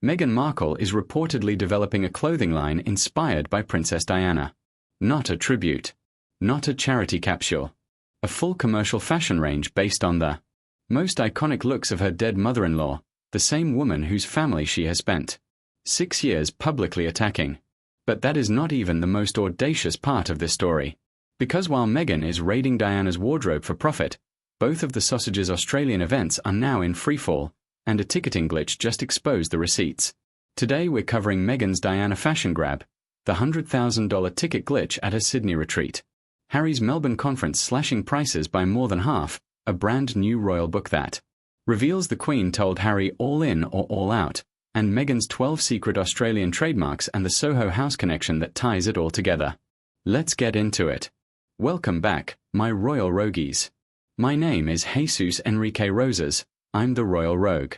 Meghan Markle is reportedly developing a clothing line inspired by Princess Diana. Not a tribute. Not a charity capsule. A full commercial fashion range based on the most iconic looks of her dead mother-in-law, the same woman whose family she has spent 6 years publicly attacking. But that is not even the most audacious part of this story. Because while Meghan is raiding Diana's wardrobe for profit, both of the sausage's Australian events are now in freefall, and a ticketing glitch just exposed the receipts. Today we're covering Meghan's Diana fashion grab, the $100,000 ticket glitch at her Sydney retreat, Harry's Melbourne conference slashing prices by more than half, a brand new royal book that reveals the Queen told Harry all in or all out, and Meghan's 12 secret Australian trademarks and the Soho House connection that ties it all together. Let's get into it. Welcome back, my royal rogues. My name is Jesus Enrique Rosas, I'm the Royal Rogue.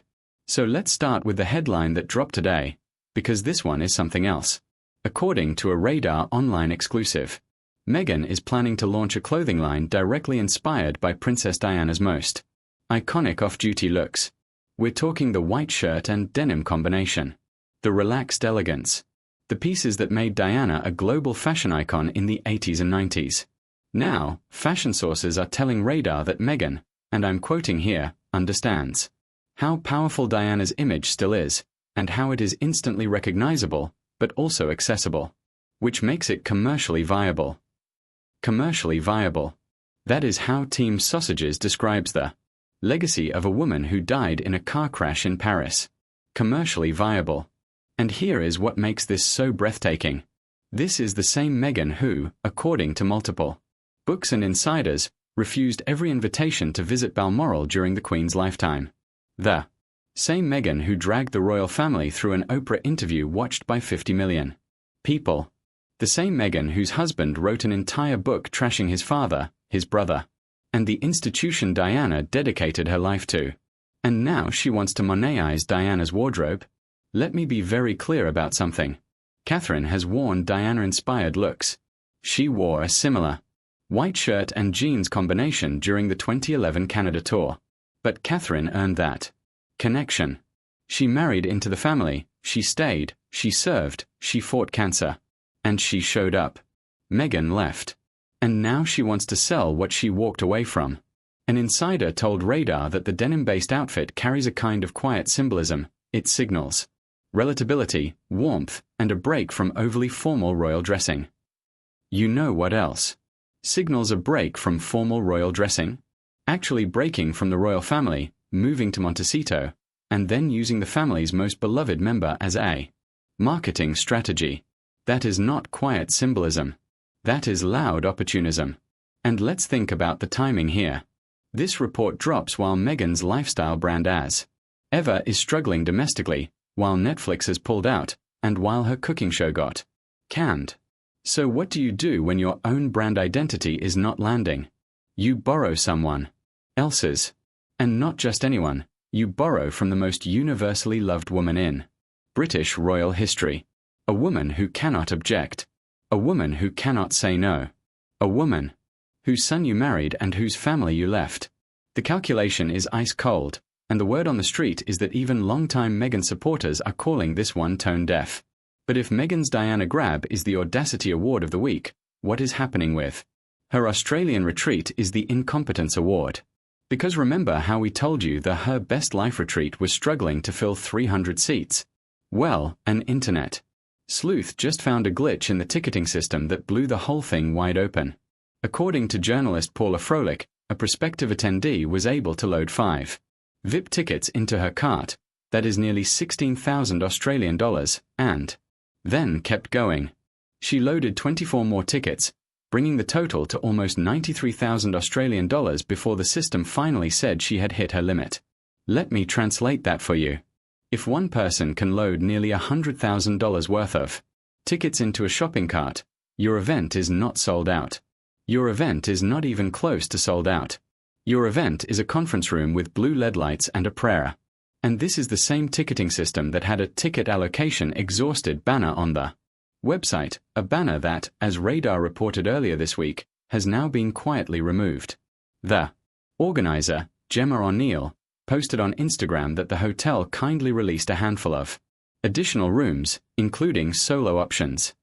So let's start with the headline that dropped today, because this one is something else. According to a Radar online exclusive, Meghan is planning to launch a clothing line directly inspired by Princess Diana's most iconic off-duty looks. We're talking the white shirt and denim combination, the relaxed elegance, the pieces that made Diana a global fashion icon in the 80s and 90s. Now, fashion sources are telling Radar that Meghan, and I'm quoting here, understands how powerful Diana's image still is, and how it is instantly recognizable, but also accessible, which makes it commercially viable. Commercially viable. That is how Team Sausages describes the legacy of a woman who died in a car crash in Paris. Commercially viable. And here is what makes this so breathtaking. This is the same Meghan who, according to multiple books and insiders, refused every invitation to visit Balmoral during the Queen's lifetime. The same Meghan who dragged the royal family through an Oprah interview watched by 50 million people. The same Meghan whose husband wrote an entire book trashing his father, his brother, and the institution Diana dedicated her life to. And now she wants to Monetize Diana's wardrobe? Let me be very clear about something. Catherine has worn Diana-inspired looks. She wore a similar white shirt and jeans combination during the 2011 Canada tour. But Catherine earned that connection. She married into the family, she stayed, she served, she fought cancer. And she showed up. Meghan left. And now she wants to sell what she walked away from. An insider told Radar that the denim-based outfit carries a kind of quiet symbolism. It signals relatability, warmth, and a break from overly formal royal dressing. You know what else signals a break from formal royal dressing? Actually breaking from the royal family, moving to Montecito, and then using the family's most beloved member as a marketing strategy. That is not quiet symbolism. That is loud opportunism. And let's think about the timing here. This report drops while Meghan's lifestyle brand as ever is struggling domestically, while Netflix has pulled out, and while her cooking show got canned. So what do you do when your own brand identity is not landing? You borrow someone else's. And not just anyone, you borrow from the most universally loved woman in British royal history. A woman who cannot object. A woman who cannot say no. A woman whose son you married and whose family you left. The calculation is ice cold, and the word on the street is that even longtime Meghan supporters are calling this one tone deaf. But if Meghan's Diana grab is the Audacity Award of the week, what is happening with her Australian retreat is the Incompetence Award. Because remember how we told you the Her Best Life retreat was struggling to fill 300 seats? Well, an internet sleuth just found a glitch in the ticketing system that blew the whole thing wide open. According to journalist Paula Froelich, a prospective attendee was able to load 5 VIP tickets into her cart, that is nearly 16,000 Australian dollars, and then kept going. She loaded 24 more tickets, bringing the total to almost 93,000 Australian dollars before the system finally said she had hit her limit. Let me translate that for you. If one person can load nearly $100,000 worth of tickets into a shopping cart, your event is not sold out. Your event is not even close to sold out. Your event is a conference room with blue LED lights and a prayer. And this is the same ticketing system that had a ticket allocation exhausted banner on the website, a banner that, as Radar reported earlier this week, has now been quietly removed. The organizer, Gemma O'Neill, posted on Instagram that the hotel kindly released a handful of Additional rooms, including solo options.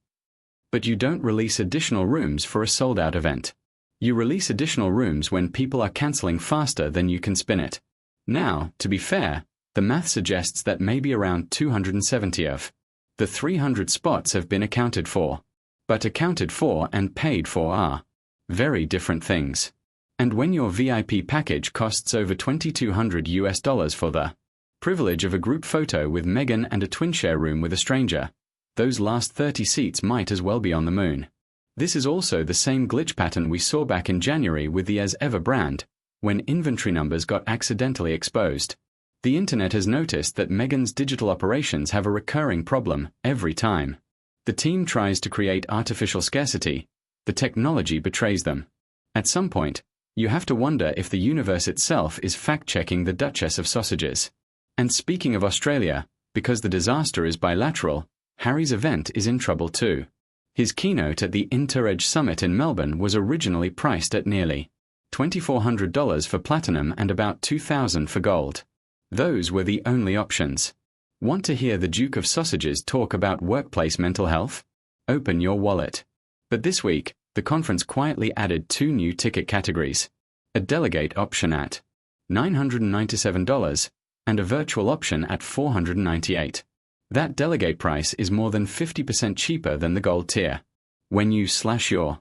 But you don't release additional rooms for a sold-out event. You release additional rooms when people are cancelling faster than you can spin it. Now, to be fair, the math suggests that maybe around 270 of the 300 spots have been accounted for. But accounted for and paid for are very different things. And when your VIP package costs over $2,200 for the privilege of a group photo with Meghan and a twin share room with a stranger, those last 30 seats might as well be on the moon. This is also the same glitch pattern we saw back in January with the As Ever brand, when inventory numbers got accidentally exposed. The internet has noticed that Meghan's digital operations have a recurring problem every time. The team tries to create artificial scarcity. The technology betrays them. At some point, you have to wonder if the universe itself is fact-checking the Duchess of Sausages. And speaking of Australia, because the disaster is bilateral, Harry's event is in trouble too. His keynote at the Inter-Edge Summit in Melbourne was originally priced at nearly $2,400 for platinum and about $2,000 for gold. Those were the only options. Want to hear the Duke of Sausages talk about workplace mental health? Open your wallet. But this week, the conference quietly added 2 new ticket categories: a delegate option at $997 and a virtual option at $498. That delegate price is more than 50% cheaper than the gold tier. When you slash your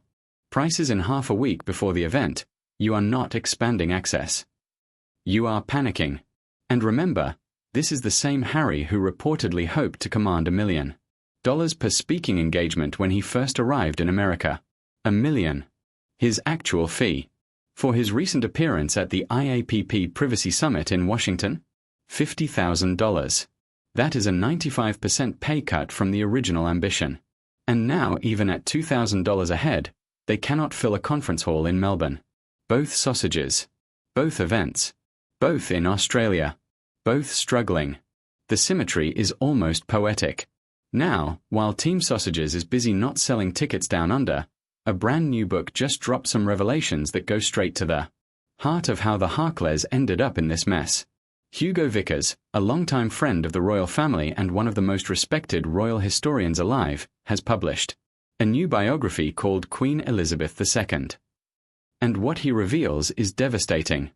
prices in half a week before the event, you are not expanding access. You are panicking. And remember, this is the same Harry who reportedly hoped to command $1 million per speaking engagement when he first arrived in America. $1 million. His actual fee. For his recent appearance at the IAPP Privacy Summit in Washington? $50,000. That is a 95% pay cut from the original ambition. And now, even at $2,000 a head, they cannot fill a conference hall in Melbourne. Both sausages. Both events. Both in Australia. Both struggling. The symmetry is almost poetic. Now, while Team Sausages is busy not selling tickets down under, a brand new book just dropped some revelations that go straight to the heart of how the Harkles ended up in this mess. Hugo Vickers, a longtime friend of the royal family and one of the most respected royal historians alive, has published a new biography called Queen Elizabeth II. And what he reveals is devastating.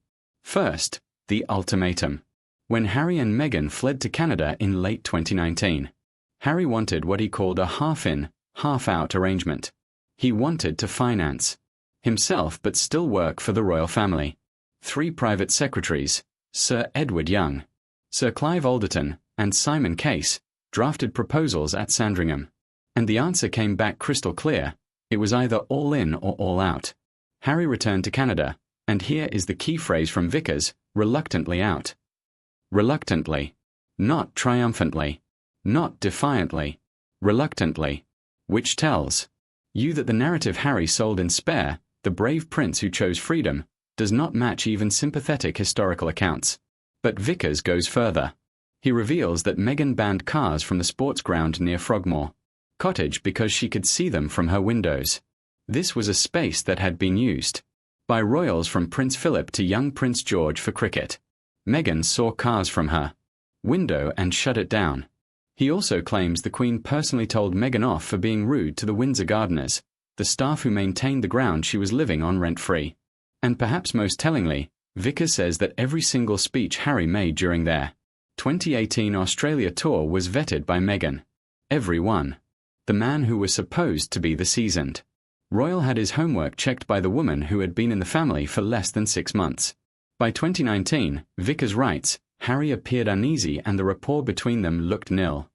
First, the ultimatum. When Harry and Meghan fled to Canada in late 2019, Harry wanted what he called a half-in, half-out arrangement. He wanted to finance himself but still work for the royal family. 3 private secretaries, Sir Edward Young, Sir Clive Alderton, and Simon Case, drafted proposals at Sandringham. And the answer came back crystal clear. It was either all in or all out. Harry returned to Canada, and here is the key phrase from Vickers: reluctantly out. Reluctantly. Not triumphantly. Not defiantly. Reluctantly. Which tells you that the narrative Harry sold in Spare, the brave prince who chose freedom, does not match even sympathetic historical accounts. But Vickers goes further. He reveals that Meghan banned cars from the sports ground near Frogmore Cottage because she could see them from her windows. This was a space that had been used by royals from Prince Philip to young Prince George for cricket. Meghan saw cars from her window and shut it down. He also claims the Queen personally told Meghan off for being rude to the Windsor gardeners, the staff who maintained the ground she was living on rent-free. And perhaps most tellingly, Vickers says that every single speech Harry made during their 2018 Australia tour was vetted by Meghan. Every one. The man who was supposed to be the seasoned royal had his homework checked by the woman who had been in the family for less than 6 months. By 2019, Vickers writes, Harry appeared uneasy and the rapport between them looked nil.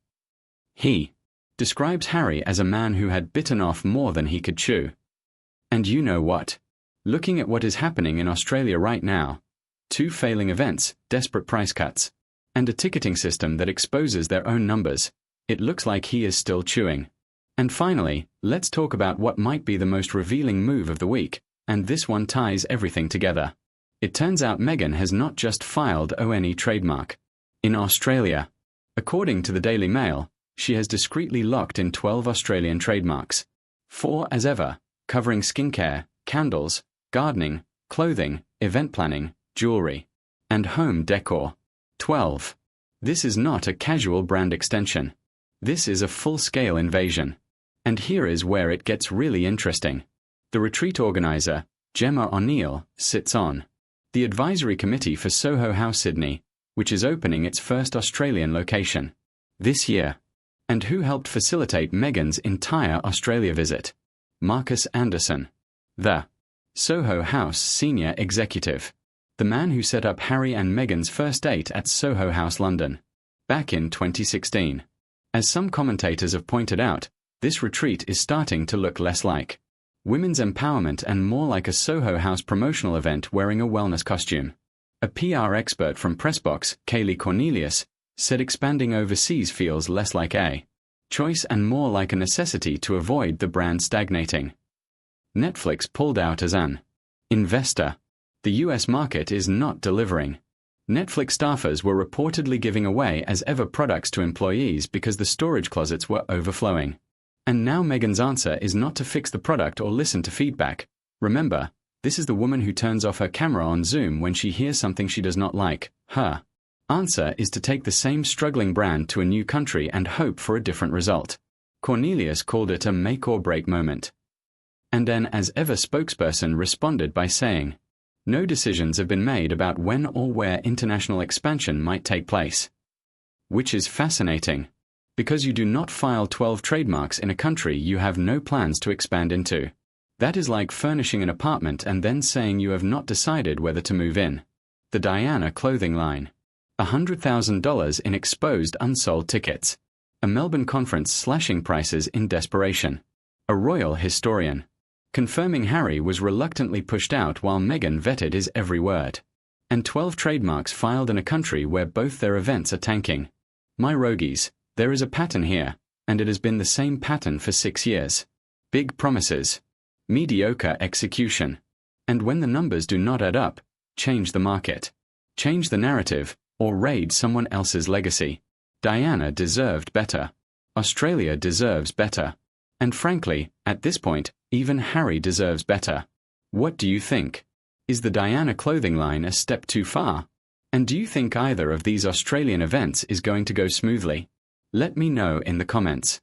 He describes Harry as a man who had bitten off more than he could chew. And you know what? Looking at what is happening in Australia right now, 2 failing events, desperate price cuts, and a ticketing system that exposes their own numbers, it looks like he is still chewing. And finally, let's talk about what might be the most revealing move of the week, and this one ties everything together. It turns out Meghan has not just filed ONE trademark in Australia. According to the Daily Mail, she has discreetly locked in 12 Australian trademarks. 4 as ever, covering skincare, candles, gardening, clothing, event planning, jewelry, and home decor. 12. This is not a casual brand extension. This is a full-scale invasion. And here is where it gets really interesting. The retreat organizer, Gemma O'Neill, sits on the advisory committee for Soho House Sydney, which is opening its first Australian location this year. And who helped facilitate Meghan's entire Australia visit? Marcus Anderson, the Soho House senior executive, the man who set up Harry and Meghan's first date at Soho House London back in 2016. As some commentators have pointed out, this retreat is starting to look less like women's empowerment and more like a Soho House promotional event wearing a wellness costume. A PR expert from Pressbox, Kaylee Cornelius, said expanding overseas feels less like a choice and more like a necessity to avoid the brand stagnating. Netflix pulled out as an investor. The US market is not delivering. Netflix staffers were reportedly giving away as ever products to employees because the storage closets were overflowing. And now Meghan's answer is not to fix the product or listen to feedback. Remember, this is the woman who turns off her camera on Zoom when she hears something she does not like. Her answer is to take the same struggling brand to a new country and hope for a different result. Cornelius called it a make-or-break moment. And an as-ever spokesperson responded by saying, "No decisions have been made about when or where international expansion might take place." Which is fascinating, because you do not file 12 trademarks in a country you have no plans to expand into. That is like furnishing an apartment and then saying you have not decided whether to move in. The Diana clothing line. $100,000 in exposed unsold tickets. A Melbourne conference slashing prices in desperation. A royal historian confirming Harry was reluctantly pushed out while Meghan vetted his every word. And 12 trademarks filed in a country where both their events are tanking. My roguies, there is a pattern here, and it has been the same pattern for 6 years. Big promises, mediocre execution. And when the numbers do not add up, change the market, change the narrative, or raid someone else's legacy. Diana deserved better. Australia deserves better. And frankly, at this point, even Harry deserves better. What do you think? Is the Diana clothing line a step too far? And do you think either of these Australian events is going to go smoothly? Let me know in the comments.